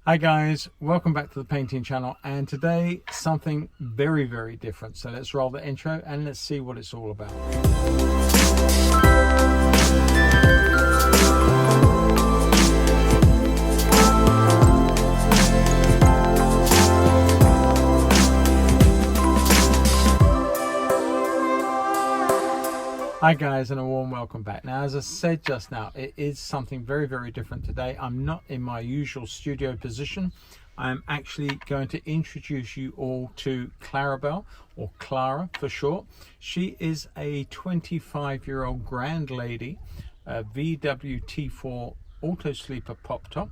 Hi guys, welcome back to the painting channel, and today something very different. So let's roll the intro and let's see what it's all about. Hi guys, and a warm welcome back. Now, as I said just now, it is something very different today. I'm not in my usual studio position. I'm actually going to introduce you all to Clarabel, or Clara for short. She is a 25-year-old grand lady, a VW T4 auto sleeper pop top.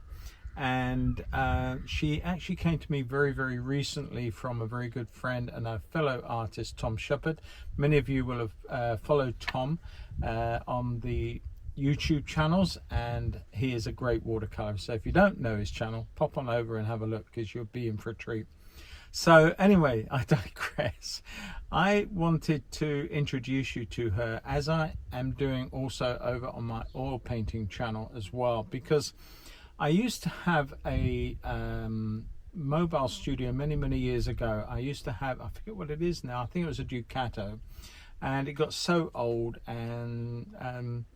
And she actually came to me very recently from a very good friend and a fellow artist, Tom Shepherd. Many of you will have followed Tom on the YouTube channels, and he is a great watercolor. So if you don't know his channel, pop on over and have a look, because you'll be in for a treat. So anyway, I digress. I wanted to introduce you to her, as I am doing also over on my oil painting channel as well, because I used to have a mobile studio many years ago. I used to have, I forget what it is now, I think it was a Ducato, and it got so old and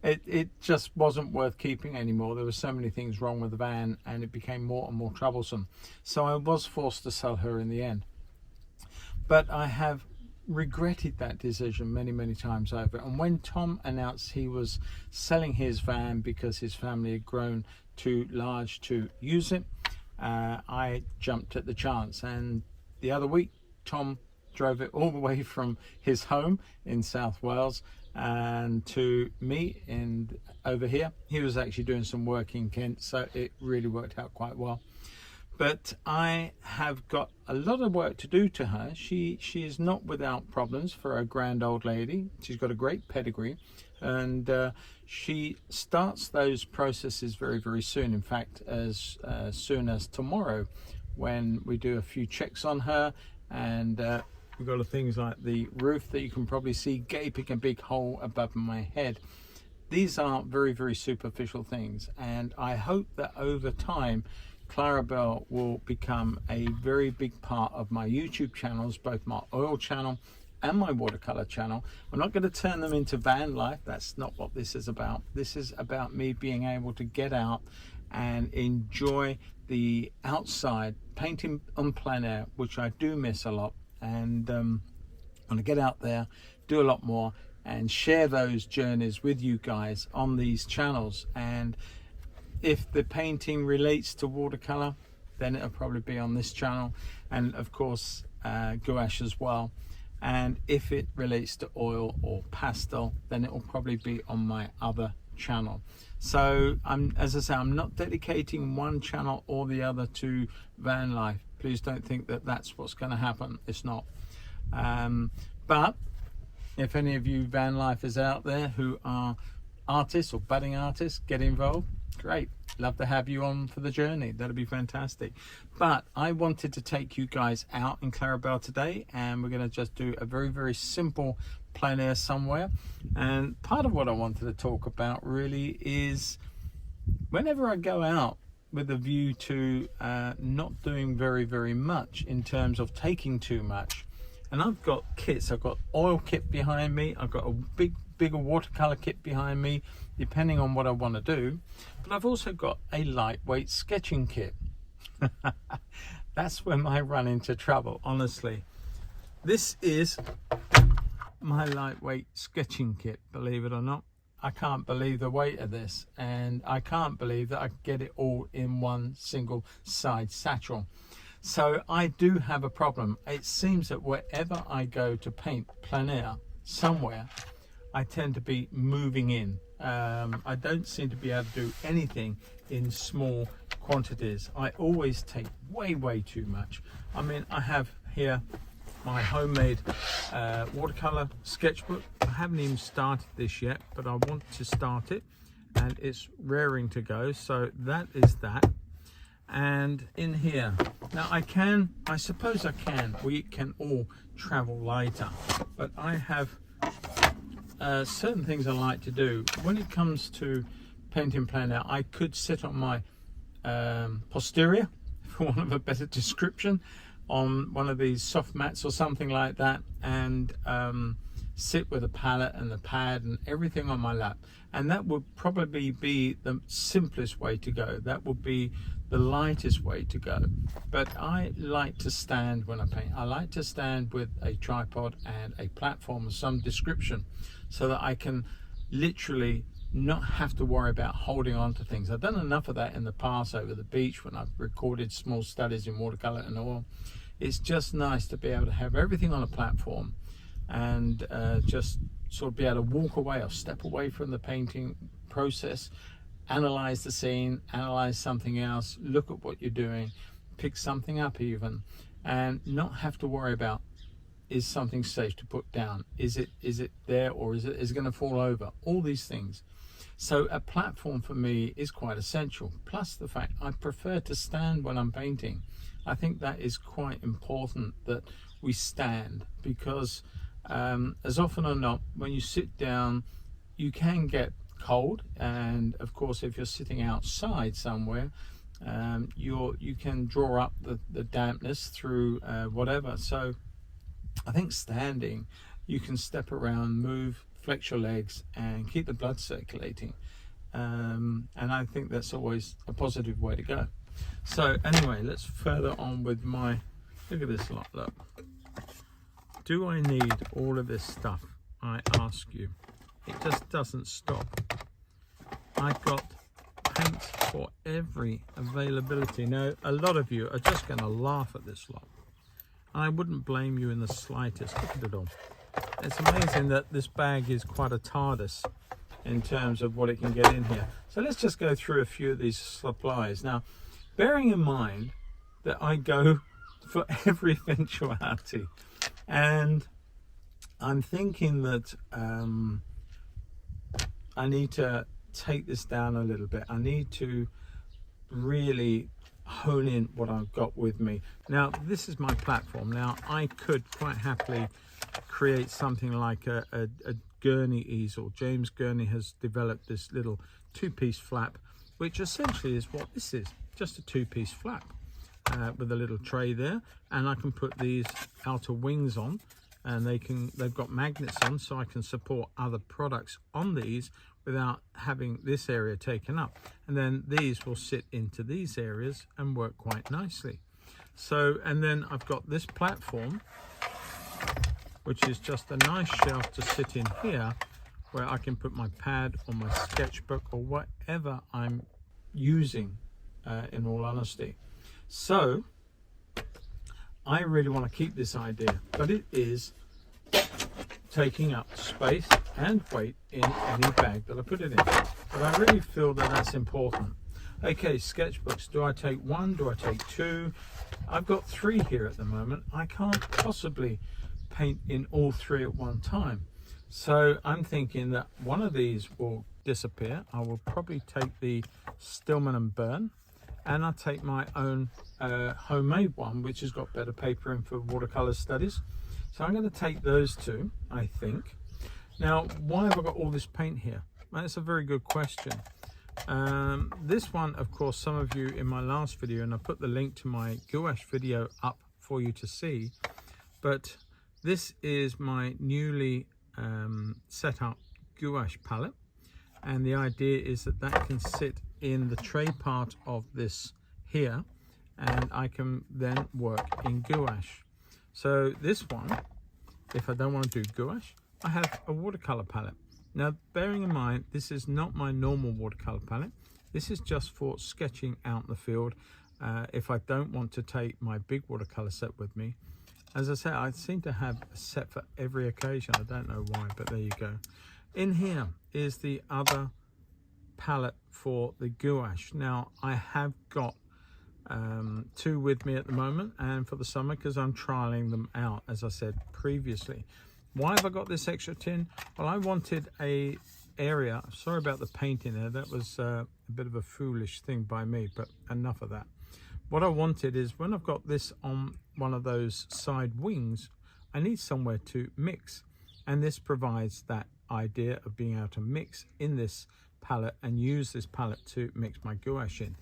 it just wasn't worth keeping anymore. There were so many things wrong with the van, and it became more and more troublesome. So I was forced to sell her in the end. But I have regretted that decision many times over. And when Tom announced he was selling his van because his family had grown too large to use it, I jumped at the chance. And the other week, Tom drove it all the way from his home in South Wales and to me in over here. He was actually doing some work in Kent, so it really worked out quite well. But I have got a lot of work to do to her. She is not without problems for a grand old lady. She's got a great pedigree, and she starts those processes very soon. In fact, as soon as tomorrow, when we do a few checks on her, and we've got things like the roof that you can probably see gaping a big hole above my head. These are very superficial things, and I hope that over time Clarabel will become a very big part of my YouTube channels, both my oil channel and my watercolor channel. I'm not going to turn them into van life. That's not what this is about. This is about me being able to get out and enjoy the outside, painting en plein air, which I do miss a lot. And I want to get out there, do a lot more, and share those journeys with you guys on these channels. And if the painting relates to watercolor, then it'll probably be on this channel, and of course gouache as well. And if it relates to oil or pastel, then it will probably be on my other channel. So as I say, I'm not dedicating one channel or the other to van life. Please don't think that that's what's going to happen. It's not. But if any of you van lifers out there who are artists or budding artists, get involved. Great, love to have you on for the journey. That'll be fantastic. But I wanted to take you guys out in Clarabel today, and we're going to just do a very simple plein air somewhere. And part of what I wanted to talk about really is whenever I go out with a view to not doing very much in terms of taking too much. And I've got kits. I've got oil kit behind me. I've got a bigger watercolor kit behind me, depending on what I want to do. But I've also got a lightweight sketching kit. That's when I run into trouble, honestly. This is my lightweight sketching kit, believe it or not. I can't believe the weight of this, and I can't believe that I can get it all in one single side satchel. So I do have a problem. It seems that wherever I go to paint plein air somewhere, I tend to be moving in. I don't seem to be able to do anything in small quantities. I always take way too much. I mean, I have here my homemade watercolor sketchbook. I haven't even started this yet, but I want to start it, and it's raring to go. So that is that. And in here, now I suppose we can all travel lighter, but I have certain things I like to do. When it comes to painting plein air, I could sit on my posterior, for want of a better description, on one of these soft mats or something like that, and sit with a palette and the pad and everything on my lap. And that would probably be the simplest way to go. That would be the lightest way to go. But I like to stand when I paint. I like to stand with a tripod and a platform of some description, so that I can literally not have to worry about holding on to things. I've done enough of that in the past over the beach when I've recorded small studies in watercolor and oil. It's just nice to be able to have everything on a platform and just sort of be able to walk away or step away from the painting process, analyze the scene, analyze something else, look at what you're doing, pick something up even, and not have to worry about, is something safe to put down? Is it there, or is it going to fall over? All these things. So a platform for me is quite essential. Plus the fact I prefer to stand when I'm painting. I think that is quite important, that we stand, because as often or not, when you sit down, you can get cold, and of course if you're sitting outside somewhere, you can draw up the dampness through whatever. So I think standing, you can step around, move, flex your legs, and keep the blood circulating, and I think that's always a positive way to go. So anyway, let's further on with my, look at this lot, look. Do I need all of this stuff? I ask you. It just doesn't stop. I've got paints for every availability. Now, a lot of you are just going to laugh at this lot. I wouldn't blame you in the slightest. Look at it all. It's amazing that this bag is quite a TARDIS in terms of what it can get in here. So let's just go through a few of these supplies. Now, bearing in mind that I go for every eventuality, and I'm thinking that I need to take this down a little bit. I need to really hone in what I've got with me. Now, this is my platform. Now, I could quite happily create something like a gurney easel. James Gurney has developed this little two-piece flap, which essentially is what this is, just a two-piece flap with a little tray there, and I can put these outer wings on, and they've got magnets on, so I can support other products on these without having this area taken up, and then these will sit into these areas and work quite nicely. So, and then I've got this platform, which is just a nice shelf to sit in here, where I can put my pad or my sketchbook or whatever I'm using, in all honesty. So I really want to keep this idea, but it is taking up space and weight in any bag that I put it in. But I really feel that that's important. Okay, sketchbooks. Do I take one? Do I take two? I've got three here at the moment. I can't possibly paint in all three at one time. So I'm thinking that one of these will disappear. I will probably take the Stillman and Burn, and I'll take my own homemade one, which has got better paper in for watercolor studies. So I'm going to take those two, I think. Now, why have I got all this paint here? Well, that's a very good question. This one, of course, some of you in my last video, and I put the link to my gouache video up for you to see, but this is my newly set up gouache palette, and the idea is that that can sit in the tray part of this here, and I can then work in gouache. So this one, if I don't want to do gouache, I have a watercolor palette. Now, bearing in mind, this is not my normal watercolor palette. This is just for sketching out in the field. If I don't want to take my big watercolor set with me. As I said, I seem to have a set for every occasion. I don't know why, but there you go. In here is the other palette for the gouache. Now, I have got two with me at the moment, and for the summer, because I'm trialing them out, as I said previously. Why have I got this extra tin? Well, I wanted a area, sorry about the paint in there, that was a bit of a foolish thing by me, but enough of that. What I wanted is, when I've got this on one of those side wings, I need somewhere to mix, and this provides that idea of being able to mix in this palette and use this palette to mix my gouache in.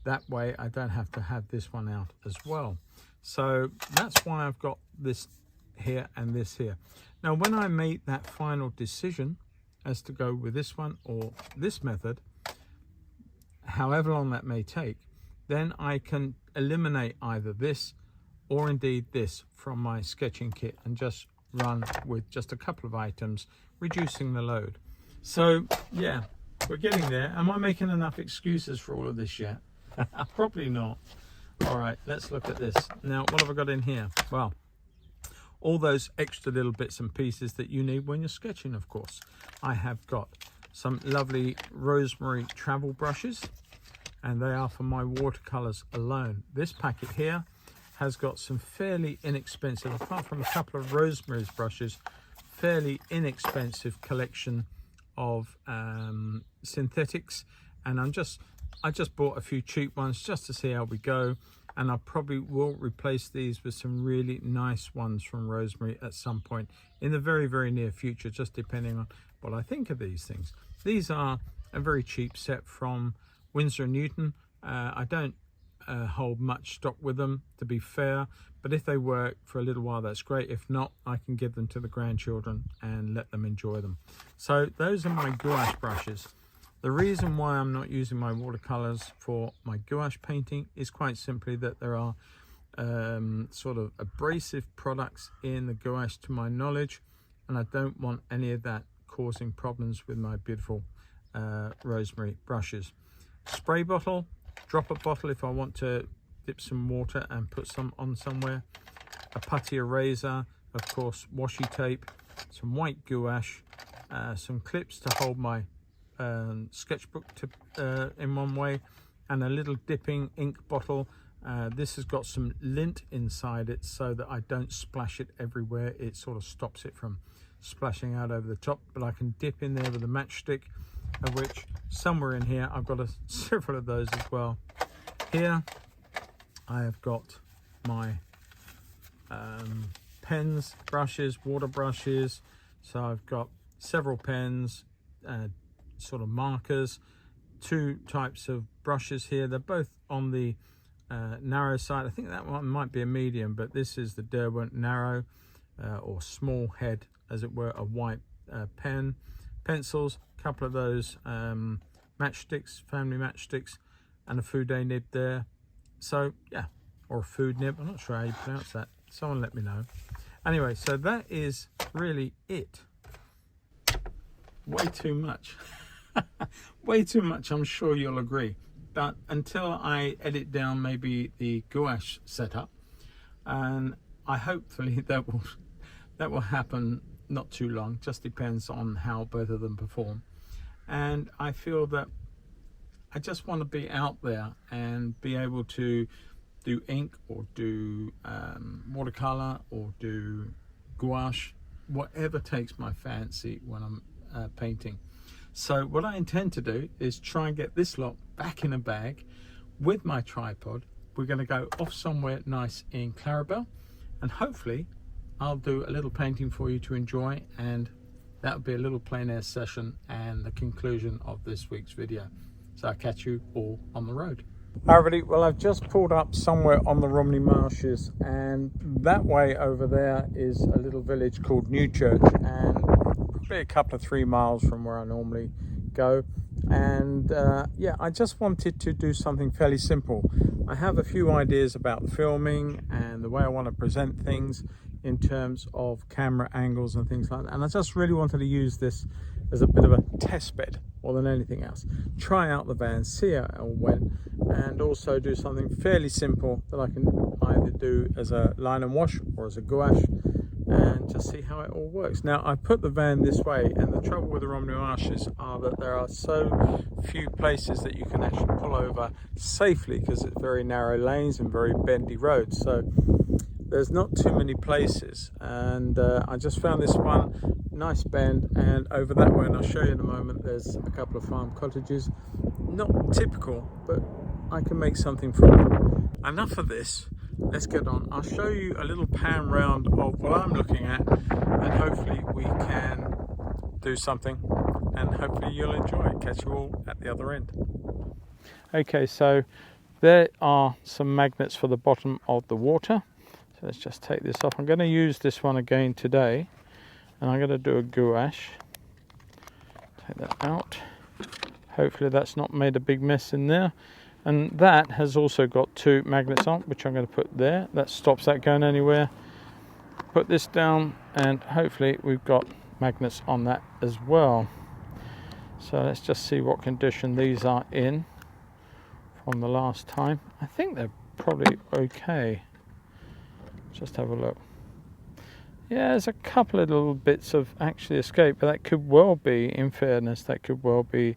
That way I don't have to have this one out as well. So that's why I've got this here and this here. Now when I make that final decision as to go with this one or this method, however long that may take, then I can eliminate either this or indeed this from my sketching kit and just run with just a couple of items, reducing the load. So yeah, we're getting there. Am I making enough excuses for all of this yet? Probably not. All right, let's look at this. Now, what have I got in here? Well, all those extra little bits and pieces that you need when you're sketching, of course. I have got some lovely rosemary travel brushes, and they are for my watercolors alone. This packet here has got some fairly inexpensive, apart from a couple of rosemary's brushes, fairly inexpensive collection of synthetics, and I just bought a few cheap ones just to see how we go, and I probably will replace these with some really nice ones from Rosemary at some point in the very, very near future, just depending on what I think of these things. These are a very cheap set from Winsor & Newton. I don't hold much stock with them, to be fair, but if they work for a little while, that's great. If not, I can give them to the grandchildren and let them enjoy them. So those are my gouache brushes. The reason why I'm not using my watercolors for my gouache painting is quite simply that there are sort of abrasive products in the gouache to my knowledge, and I don't want any of that causing problems with my beautiful rosemary brushes. Spray bottle, dropper bottle if I want to dip some water and put some on somewhere, a putty eraser, of course washi tape, some white gouache, some clips to hold my sketchbook to in one way, and a little dipping ink bottle. This has got some lint inside it so that I don't splash it everywhere. It sort of stops it from splashing out over the top, but I can dip in there with a matchstick, of which somewhere in here I've got several of those as well. Here I have got my pens, brushes, water brushes, so I've got several pens, sort of markers, two types of brushes here. They're both on the narrow side. I think that one might be a medium, but this is the Derwent narrow or small head, as it were, a white pen. Pencils, a couple of those matchsticks, family matchsticks, and a Fude nib there. So yeah, or a food nib, I'm not sure how you pronounce that. Someone let me know. Anyway, so that is really it. Way too much. Way too much, I'm sure you'll agree. But until I edit down maybe the gouache setup, and I hopefully that will happen not too long, just depends on how both of them perform. And I feel that I just want to be out there and be able to do ink or do watercolor or do gouache, whatever takes my fancy when I'm painting. So what I intend to do is try and get this lot back in a bag with my tripod. We're going to go off somewhere nice in Clarabel, and hopefully I'll do a little painting for you to enjoy, and that'll be a little plein air session and the conclusion of this week's video. So I'll catch you all on the road. Hi everybody, well I've just pulled up somewhere on the Romney Marshes, and that way over there is a little village called Newchurch, and probably a couple of 3 miles from where I normally go. And yeah, I just wanted to do something fairly simple. I have a few ideas about filming and the way I want to present things in terms of camera angles and things like that, and I just really wanted to use this as a bit of a test bed more than anything else. Try out the van, see how it all went, and also do something fairly simple that I can either do as a line and wash or as a gouache, and just see how it all works. Now I put the van this way, and the trouble with the Romney Marshes are that there are so few places that you can actually pull over safely, because it's very narrow lanes and very bendy roads, so there's not too many places. And I just found this one nice bend, and over that way, and I'll show you in a moment, there's a couple of farm cottages. Not typical, but I can make something from it. Enough of this, let's get on. I'll show you a little pan round of what I'm looking at, and hopefully we can do something, and hopefully you'll enjoy it. Catch you all at the other end. Okay, so There are some magnets for the bottom of the water. So let's just take this off. I'm going to use this one again today, and I'm going to do a gouache. Take that out. Hopefully that's not made a big mess in there. And that has also got 2 magnets on, which I'm going to put there. That stops that going anywhere. Put this down, and hopefully we've got magnets on that as well. So let's just see what condition these are in from the last time. I think they're probably okay. Just have a look. Yeah, there's a couple of little bits of actually escape, but that could well be, in fairness, that could well be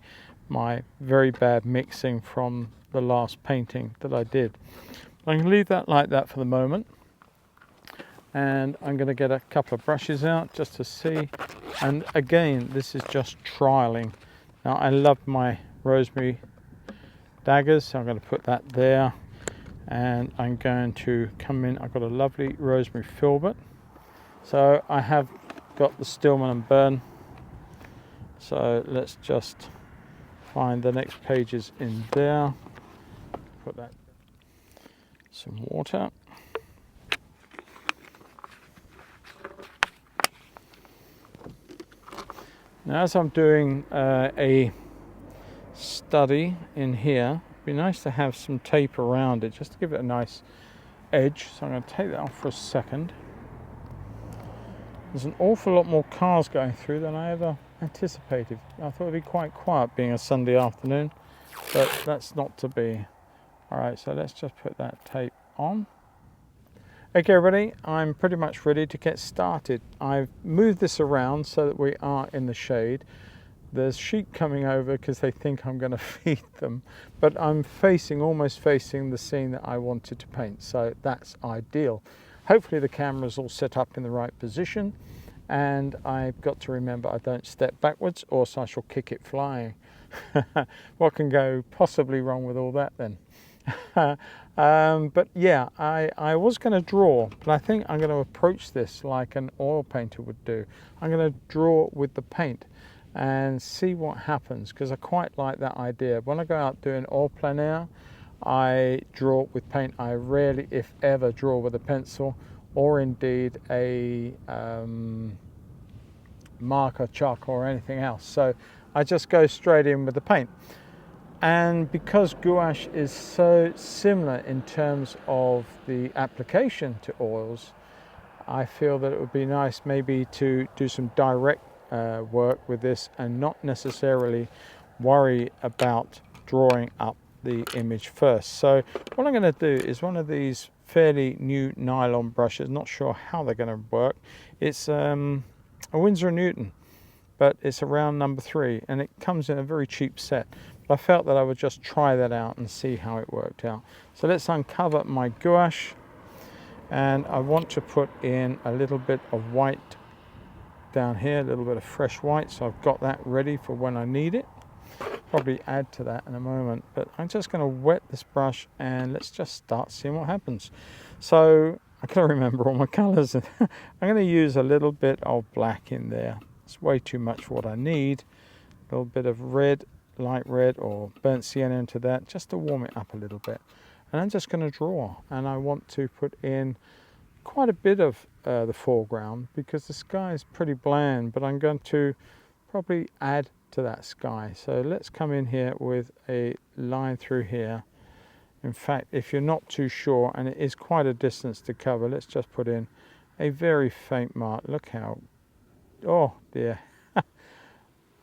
my very bad mixing from the last painting that I did. I'm going to leave that like that for the moment, and I'm going to get a couple of brushes out just to see. And again, this is just trialing. Now, I love my rosemary daggers, so I'm going to put that there, and I'm going to come in. I've got a lovely rosemary filbert, so I have got the Stillman and Burn. So let's just find the next pages in there. Put that, some water. Now, as I'm doing a study in here, it'd be nice to have some tape around it just to give it a nice edge. So I'm going to take that off for a second. There's an awful lot more cars going through than I ever anticipated. I thought it'd be quite quiet being a Sunday afternoon, but that's not to be. Alright, so let's just put that tape on. Okay everybody, I'm pretty much ready to get started. I've moved this around so that we are in the shade. There's sheep coming over because they think I'm going to feed them, but I'm almost facing the scene that I wanted to paint, so that's ideal. Hopefully the camera's all set up in the right position, and I've got to remember I don't step backwards or else I shall kick it flying. What can go possibly wrong with all that then? But yeah, I was going to draw, but I think I'm going to approach this like an oil painter would do. I'm going to draw with the paint and see what happens, because I quite like that idea. When I go out doing oil plein air, I draw with paint. I rarely, if ever, draw with a pencil or indeed a marker, charcoal or anything else. So I just go straight in with the paint. And because gouache is so similar in terms of the application to oils, I feel that it would be nice maybe to do some direct work with this and not necessarily worry about drawing up the image first. So what I'm going to do is one of these fairly new nylon brushes, not sure how they're going to work. It's a Winsor & Newton, but it's a round number 3, and it comes in a very cheap set. But I felt that I would just try that out and see how it worked out. So let's uncover my gouache, and I want to put in a little bit of white down here, a little bit of fresh white, so I've got that ready for when I need it. Probably add to that in a moment, but I'm just going to wet this brush and let's just start seeing what happens. So I can't remember all my colours. I'm going to use a little bit of black in there. It's way too much for what I need. A little bit of red, light red or burnt sienna into that, just to warm it up a little bit. And I'm just going to draw, and I want to put in quite a bit of the foreground because the sky is pretty bland, but I'm going to probably add to that sky. So let's come in here with a line through here. In fact, if you're not too sure, and it is quite a distance to cover, let's just put in a very faint mark. Look how, oh dear.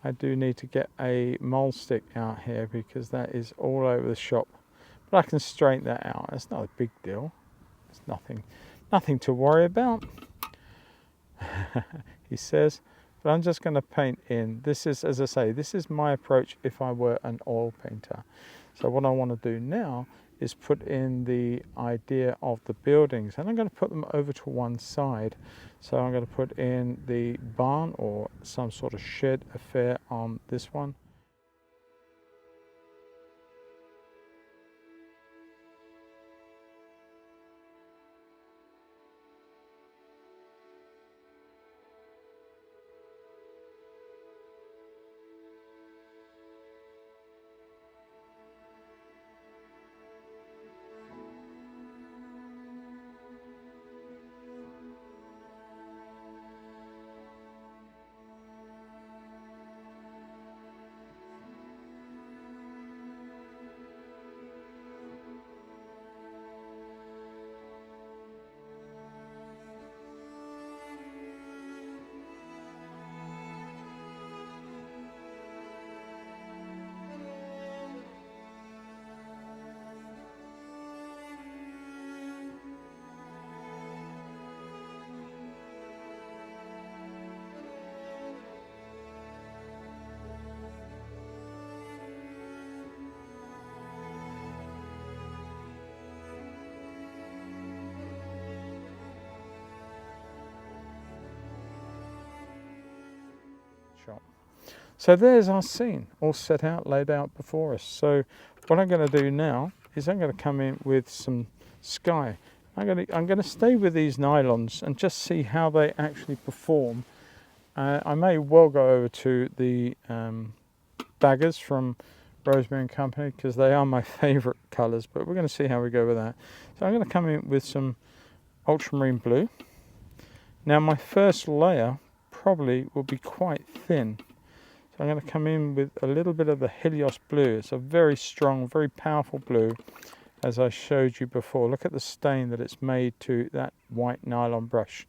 I do need to get a mole stick out here because that is all over the shop. But I can straighten that out. It's not a big deal. It's nothing to worry about, he says. But I'm just going to paint in. This is, as I say, this is my approach if I were an oil painter. So what I want to do now is put in the idea of the buildings, and I'm going to put them over to one side. So I'm going to put in the barn or some sort of shed affair on this one. shop. So there's our scene all set out, laid out before us. So what I'm going to do now is I'm going to come in with some sky. I'm going to stay with these nylons and just see how they actually perform. I may well go over to the baggers from Rosemary and Company because they are my favourite colours, but we're going to see how we go with that. So I'm going to come in with some ultramarine blue. Now my first layer probably will be quite thin. So I'm going to come in with a little bit of the Helios blue. It's a very strong, very powerful blue, as I showed you before. Look at the stain that it's made to that white nylon brush.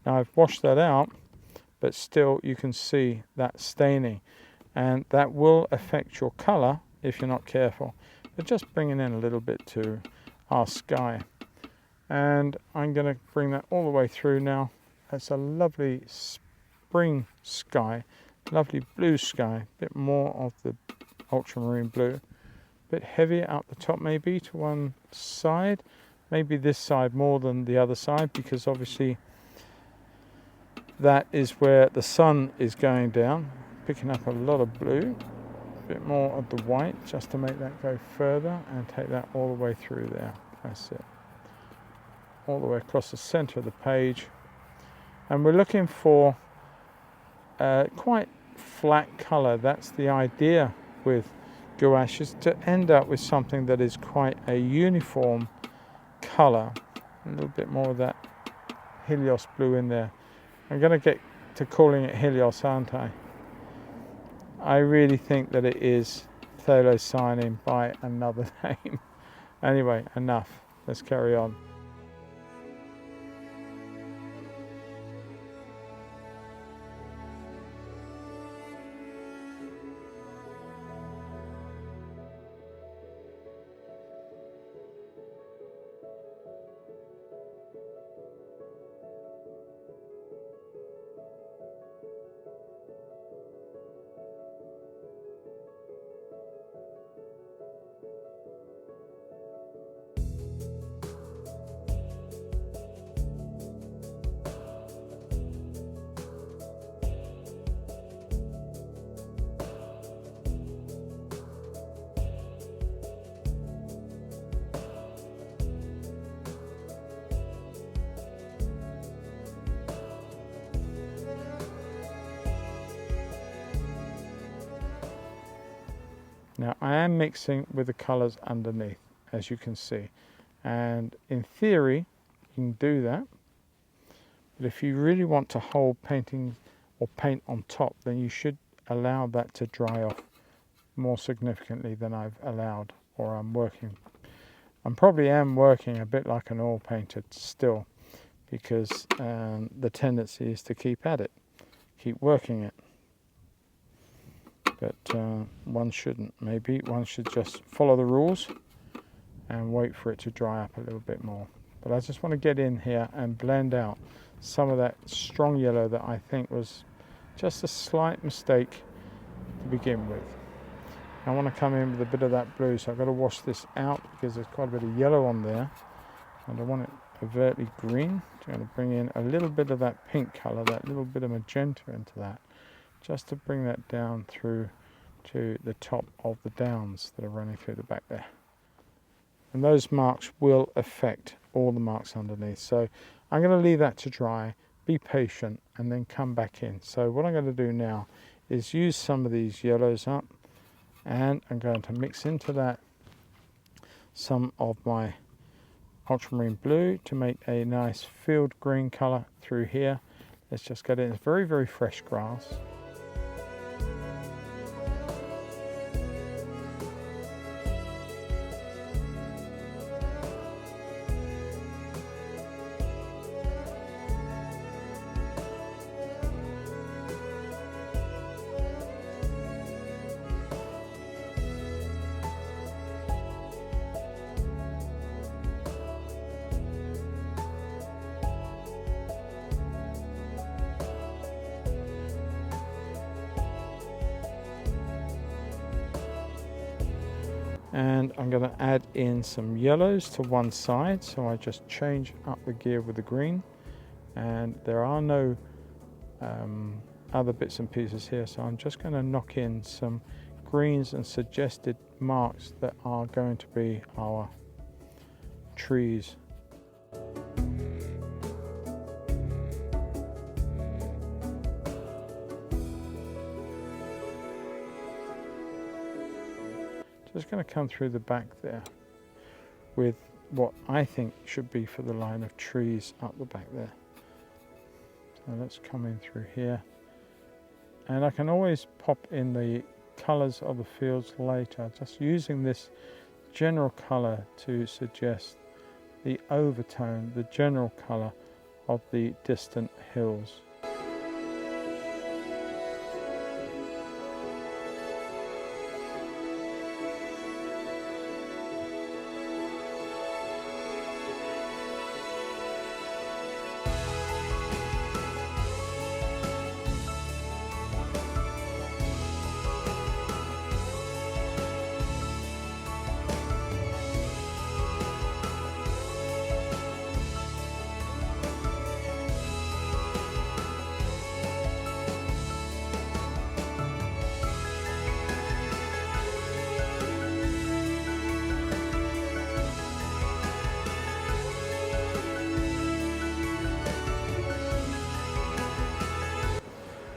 Now I've washed that out, but still you can see that staining, and that will affect your colour if you're not careful. But just bringing in a little bit to our sky, and I'm going to bring that all the way through now. It's a lovely spring sky, lovely blue sky, a bit more of the ultramarine blue, a bit heavier up the top maybe to one side, maybe this side more than the other side, because obviously that is where the sun is going down. Picking up a lot of blue, a bit more of the white just to make that go further, and take that all the way through there. That's it, all the way across the center of the page. And we're looking for quite flat color. That's the idea with gouache, is to end up with something that is quite a uniform color. A little bit more of that Helios blue in there. I'm going to get to calling it Helios, aren't I? I really think that it is phthalocyanin by another name. Anyway, enough. Let's carry on. Now I am mixing with the colours underneath, as you can see, and in theory you can do that, but if you really want to hold painting or paint on top, then you should allow that to dry off more significantly than I've allowed, or I'm working. I probably am working a bit like an oil painter still, because the tendency is to keep at it, keep working it. But one shouldn't. Maybe one should just follow the rules and wait for it to dry up a little bit more. But I just want to get in here and blend out some of that strong yellow that I think was just a slight mistake to begin with. I want to come in with a bit of that blue, so I've got to wash this out because there's quite a bit of yellow on there, and I want it overtly green. So I'm going to bring in a little bit of that pink colour, that little bit of magenta into that, just to bring that down through to the top of the downs that are running through the back there. And those marks will affect all the marks underneath. So I'm going to leave that to dry, be patient, and then come back in. So what I'm going to do now is use some of these yellows up, and I'm going to mix into that some of my ultramarine blue to make a nice field green colour through here. Let's just get in. It's very, very fresh grass. And I'm going to add in some yellows to one side, so I just change up the gear with the green, and there are no other bits and pieces here. So I'm just going to knock in some greens and suggested marks that are going to be our trees. Just going to come through the back there with what I think should be for the line of trees up the back there. So let's come in through here, and I can always pop in the colours of the fields later, just using this general colour to suggest the overtone, the general colour of the distant hills.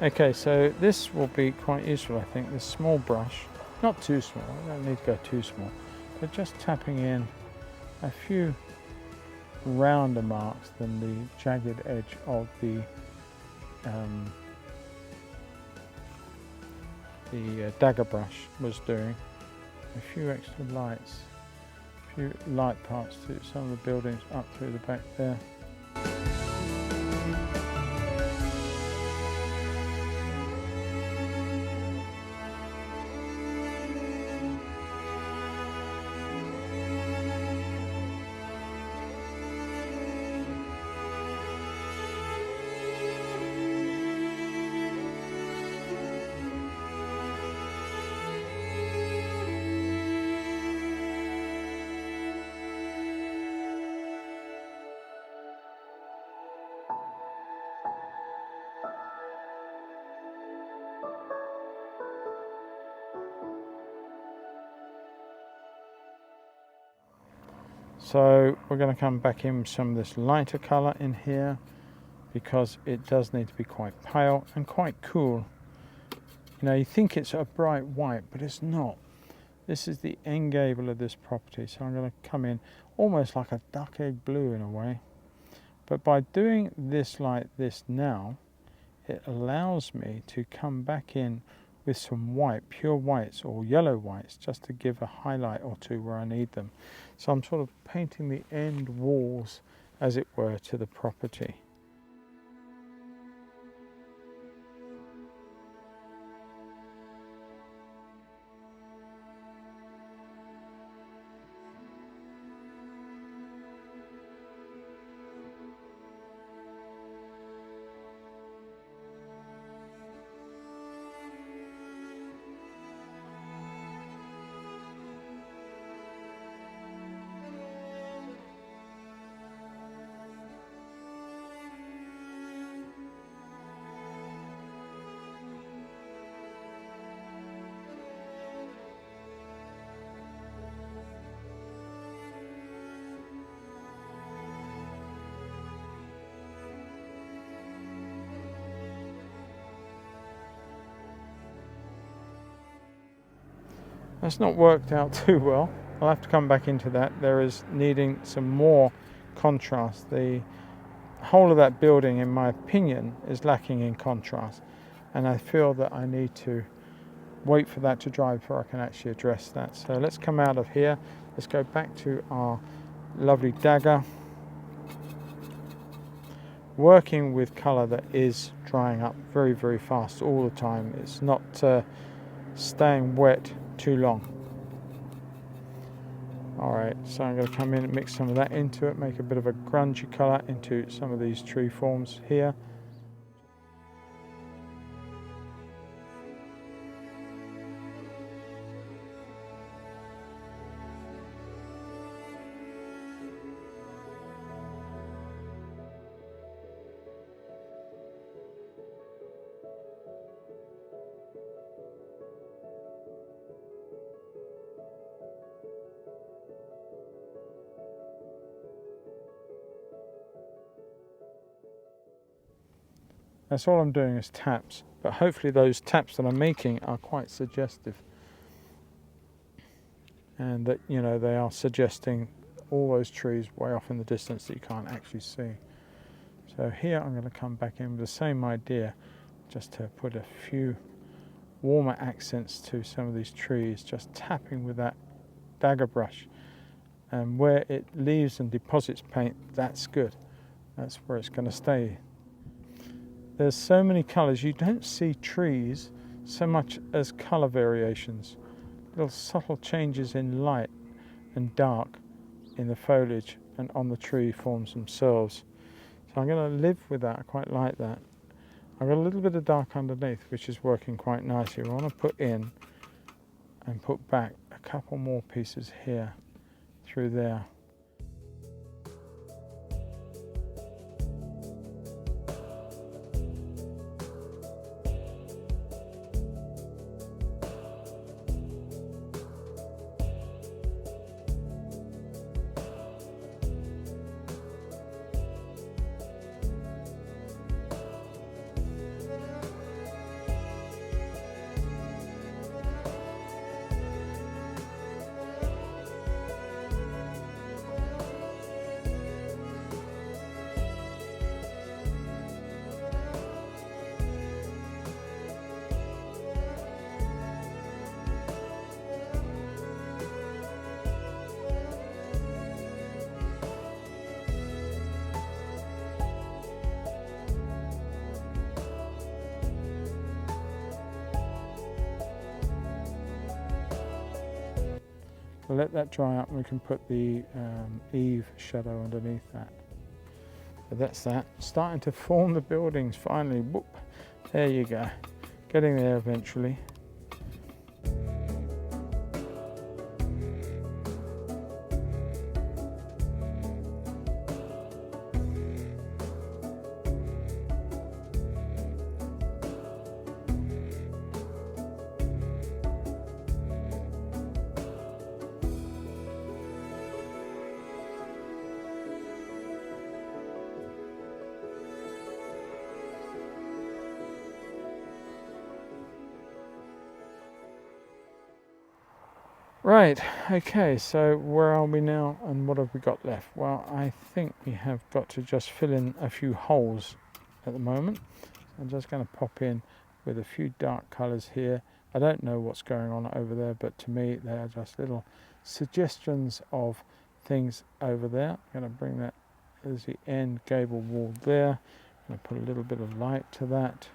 Okay, so this will be quite useful, I think, this small brush, not too small, I don't need to go too small, but just tapping in a few rounder marks than the jagged edge of the dagger brush was doing. A few extra lights, a few light parts to some of the buildings up through the back there. So we're going to come back in with some of this lighter colour in here, because it does need to be quite pale and quite cool. You know, you think it's a bright white, but it's not. This is the end gable of this property, so I'm going to come in almost like a duck egg blue in a way. But by doing this like this now, it allows me to come back in with some white, pure whites or yellow whites, just to give a highlight or two where I need them. So I'm sort of painting the end walls, as it were, to the property. That's not worked out too well. I'll have to come back into that. There is needing some more contrast. The whole of that building, in my opinion, is lacking in contrast, and I feel that I need to wait for that to dry before I can actually address that. So let's come out of here. Let's go back to our lovely dagger, working with colour that is drying up very, very fast all the time. It's not staying wet too long. Alright, so I'm going to come in and mix some of that into it, make a bit of a grungy colour into some of these tree forms here. That's all I'm doing is taps, but hopefully those taps that I'm making are quite suggestive, and that, you know, they are suggesting all those trees way off in the distance that you can't actually see. So here I'm going to come back in with the same idea, just to put a few warmer accents to some of these trees, just tapping with that dagger brush, and where it leaves and deposits paint, that's good, that's where it's going to stay. There's so many colours, you don't see trees so much as colour variations, little subtle changes in light and dark in the foliage and on the tree forms themselves. So I'm going to live with that. I quite like that. I've got a little bit of dark underneath, which is working quite nicely. We want to put in and put back a couple more pieces here through there. We'll let that dry up and we can put the eave shadow underneath that. So that's that. Starting to form the buildings finally. Whoop. There you go. Getting there eventually. Right, okay, so where are we now and what have we got left? Well, I think we have got to just fill in a few holes at the moment. I'm just going to pop in with a few dark colours here. I don't know what's going on over there, but to me they are just little suggestions of things over there. I'm going to bring that as the end gable wall there. I'm going to put a little bit of light to that.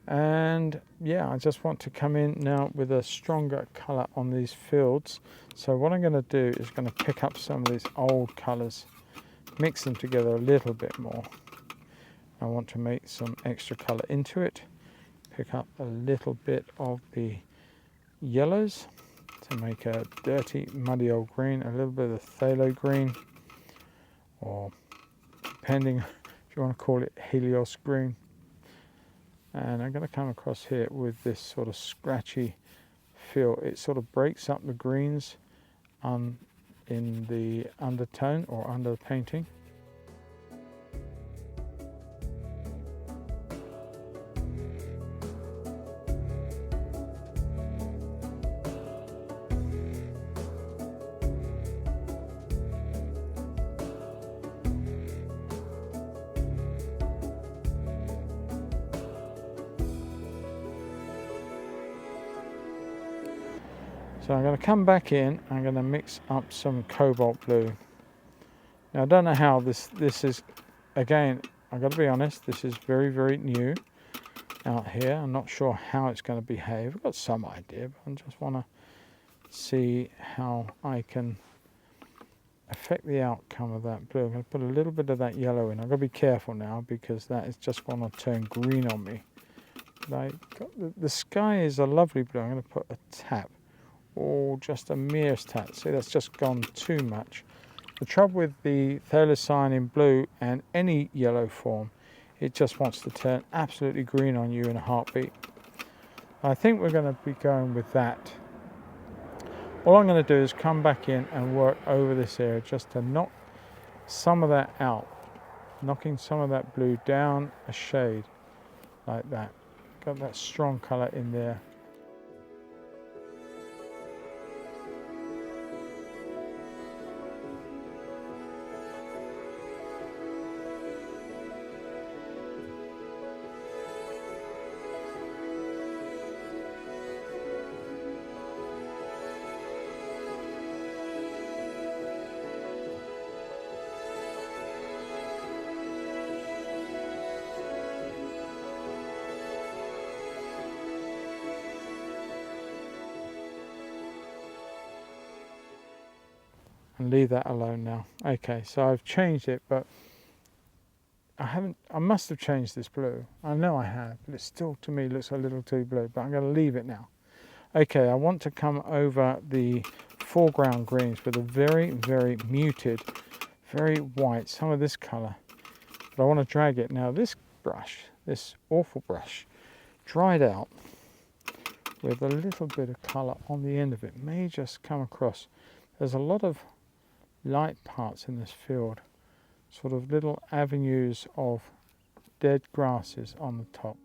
And yeah, I just want to come in now with a stronger colour on these fields. So what I'm going to do is going to pick up some of these old colours, mix them together a little bit more. I want to make some extra colour into it, pick up a little bit of the yellows to make a dirty muddy old green, a little bit of phthalo green, or depending if you want to call it Helios green. And I'm going to come across here with this sort of scratchy feel. It sort of breaks up the greens in the undertone or under the painting. So I'm going to come back in, I'm going to mix up some cobalt blue. Now I don't know how this is, again, I've got to be honest, this is very, very new out here. I'm not sure how it's going to behave. I've got some idea, but I just want to see how I can affect the outcome of that blue. I'm going to put a little bit of that yellow in. I've got to be careful now because that is just going to turn green on me. But the sky is a lovely blue. I'm going to put a tap, or just a merest tap. See, that's just gone too much. The trouble with the thaliocyan in blue and any yellow form, it just wants to turn absolutely green on you in a heartbeat. I think we're going to be going with that. All I'm going to do is come back in and work over this area just to knock some of that out. Knocking some of that blue down a shade like that. Got that strong colour in there. And leave that alone now. Okay, so I've changed it, but I must have changed this blue. I know I have, but it still to me looks a little too blue, but I'm going to leave it now. Okay, I want to come over the foreground greens with a very, very muted, very white, some of this colour. But I want to drag it. Now this brush, this awful brush, dried out with a little bit of colour on the end of it. May just come across. There's a lot of light parts in this field, sort of little avenues of dead grasses on the top.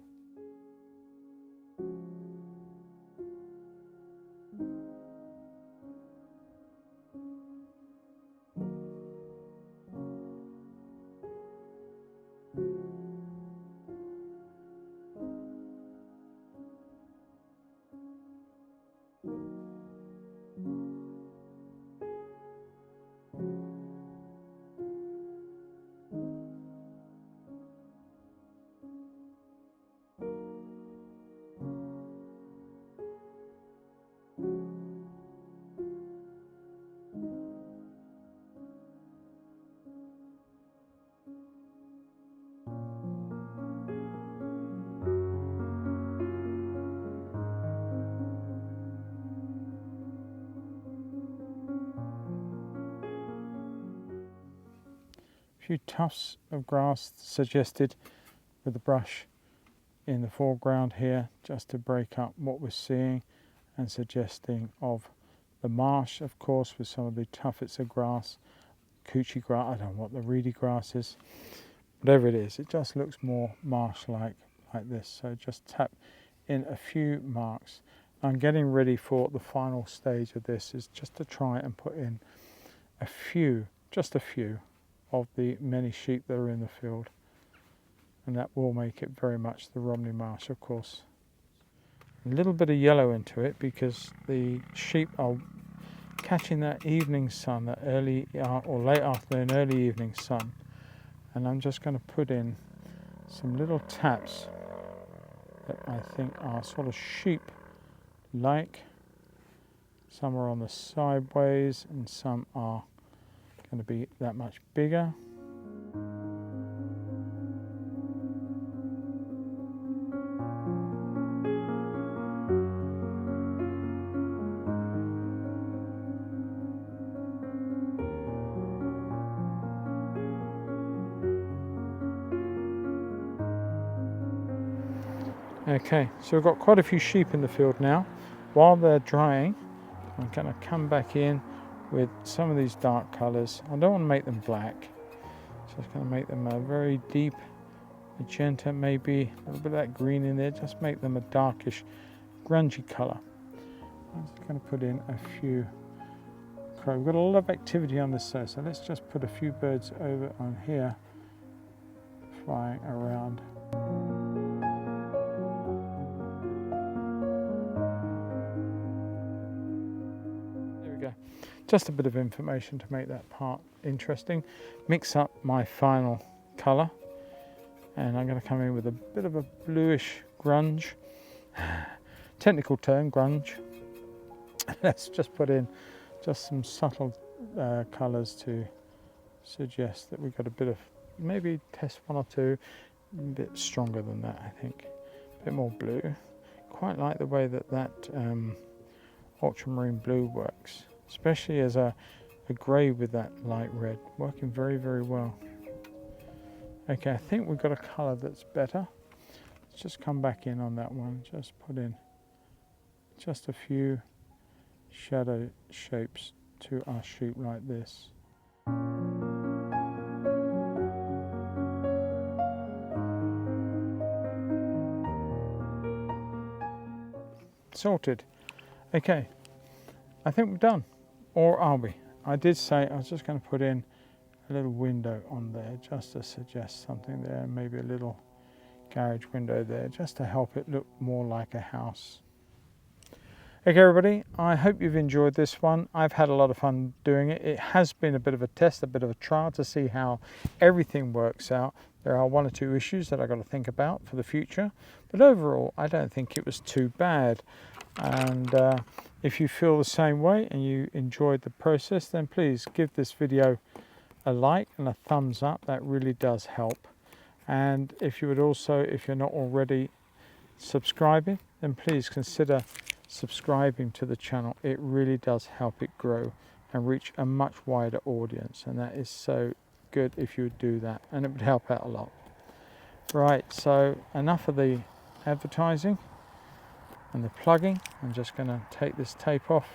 A few tufts of grass suggested with the brush in the foreground here, just to break up what we're seeing, and suggesting of the marsh, of course, with some of the tuffets of grass, coochie grass, I don't know what the reedy grass is, whatever it is, it just looks more marsh-like like this. So just tap in a few marks. I'm getting ready for the final stage of this, is just to try and put in a few, just a few, of the many sheep that are in the field, and that will make it very much the Romney Marsh, of course. A little bit of yellow into it because the sheep are catching that evening sun, that early or late afternoon, early evening sun, and I'm just going to put in some little taps that I think are sort of sheep-like. Some are on the sideways and some are going to be that much bigger. Okay, so we've got quite a few sheep in the field now. While they're drying, I'm going to come back in with some of these dark colours. I don't want to make them black, so I'm just going to make them a very deep magenta, maybe a little bit of that green in there, just make them a darkish, grungy colour. I'm just going to put in a few crow. We've got a lot of activity on this side, so let's just put a few birds over on here, flying around. Just a bit of information to make that part interesting. Mix up my final colour, and I'm going to come in with a bit of a bluish grunge. Technical term, grunge. Let's just put in just some subtle colours to suggest that we've got a bit of, maybe test one or two, a bit stronger than that, I think. A bit more blue. Quite like the way that ultramarine blue works, especially as a grey with that light red, working very, very well. Okay, I think we've got a colour that's better. Let's just come back in on that one, just put in just a few shadow shapes to our shoot like this. Sorted. Okay, I think we're done. Or are we? I did say I was just going to put in a little window on there just to suggest something there, maybe a little garage window there, just to help it look more like a house. Okay everybody, I hope you've enjoyed this one. I've had a lot of fun doing it. It has been a bit of a test, a bit of a trial to see how everything works out. There are one or two issues that I've got to think about for the future, but overall I don't think it was too bad. And if you feel the same way and you enjoyed the process, then please give this video a like and a thumbs up. That really does help. And if you would also, if you're not already subscribing, then please consider subscribing to the channel. It really does help it grow and reach a much wider audience, and that is so good if you would do that, and it would help out a lot. Right, so enough of the advertising and the plugging. I'm just going to take this tape off